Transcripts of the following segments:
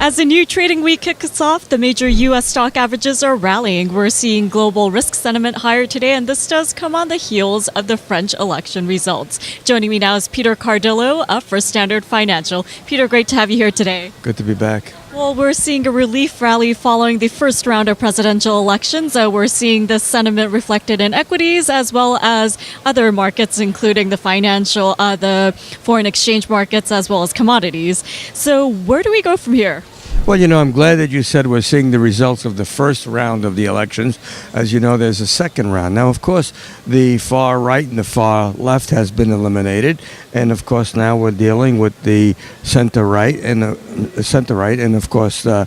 As the new trading week kicks off, the major U.S. stock averages are rallying. We're seeing global risk sentiment higher today, and this does come on the heels of the French election results. Joining me now is Peter Cardillo for Standard Financial. Peter, great to have you here today. Good to be back. Well, we're seeing a relief rally following the first round of presidential elections. We're seeing this sentiment reflected in equities as well as other markets, including the financial, the foreign exchange markets, as well as commodities. So where do we go from here? Well, I'm glad that you said we're seeing the results of the first round of the elections. As you know, there's a second round. Now, of course, the far right and the far left has been eliminated. And, of course, now we're dealing with the center right and of course, the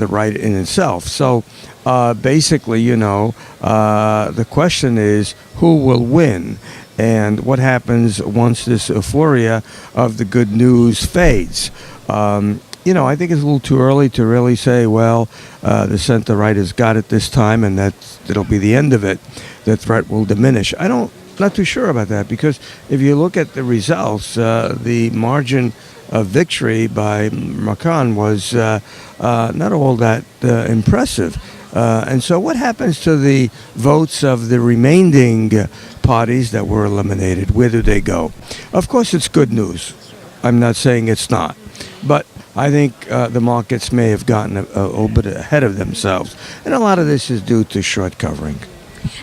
right in itself. So, basically, the question is who will win? And what happens once this euphoria of the good news fades? I think it's a little too early to really say, the center-right has got it this time and it'll be the end of it. The threat will diminish. Not too sure about that, because if you look at the results, the margin of victory by Macron was not all that impressive. And so what happens to the votes of the remaining parties that were eliminated? Where do they go? Of course, it's good news. I'm not saying it's not. But I think the markets may have gotten a little bit ahead of themselves. And a lot of this is due to short covering.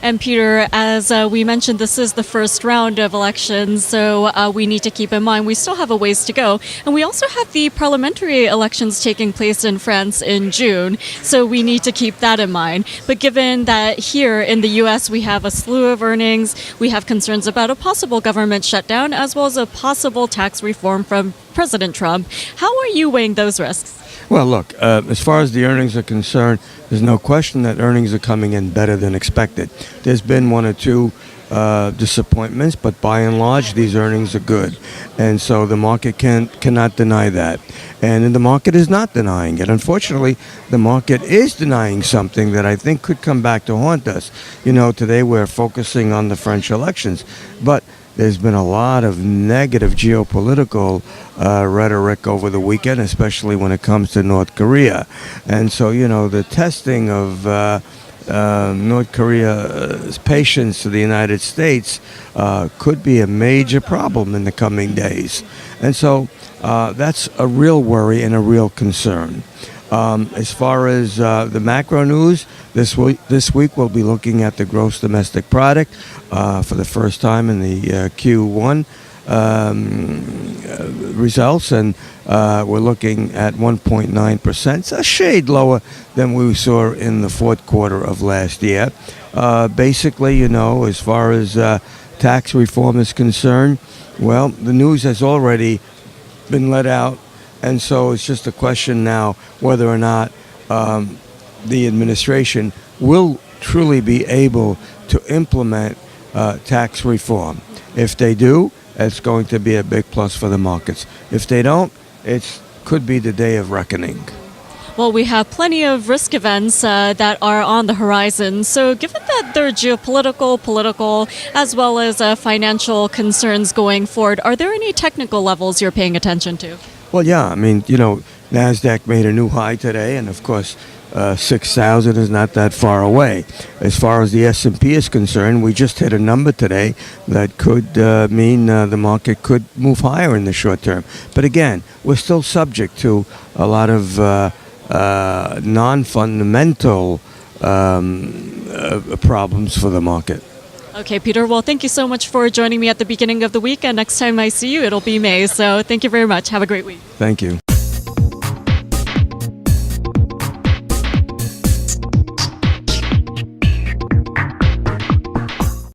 And Peter, as we mentioned, this is the first round of elections, so we need to keep in mind we still have a ways to go. And we also have the parliamentary elections taking place in France in June, so we need to keep that in mind. But given that here in the U.S. we have a slew of earnings, we have concerns about a possible government shutdown, as well as a possible tax reform from President Trump. How are you weighing those risks? Well, look, as far as the earnings are concerned, there's no question that earnings are coming in better than expected. There's been one or two disappointments, but by and large, these earnings are good. And so the market cannot deny that. And the market is not denying it. Unfortunately, the market is denying something that I think could come back to haunt us. Today we're focusing on the French elections, but there's been a lot of negative geopolitical rhetoric over the weekend, especially when it comes to North Korea. And so, the testing of North Korea's patience to the United States could be a major problem in the coming days. And so that's a real worry and a real concern. As far as the macro news, this week we'll be looking at the gross domestic product for the first time in the Q1 results, and we're looking at 1.9%. It's a shade lower than we saw in the fourth quarter of last year. Basically, as far as tax reform is concerned, the news has already been let out. And so it's just a question now whether or not the administration will truly be able to implement tax reform. If they do, it's going to be a big plus for the markets. If they don't, it could be the day of reckoning. Well, we have plenty of risk events that are on the horizon. So given that there are geopolitical, political, as well as financial concerns going forward, are there any technical levels you're paying attention to? Well, yeah. NASDAQ made a new high today, and of course, 6,000 is not that far away. As far as the S&P is concerned, we just hit a number today that could mean the market could move higher in the short term. But again, we're still subject to a lot of non-fundamental problems for the market. Okay, Peter. Well, thank you so much for joining me at the beginning of the week. And next time I see you, it'll be May. So thank you very much. Have a great week. Thank you.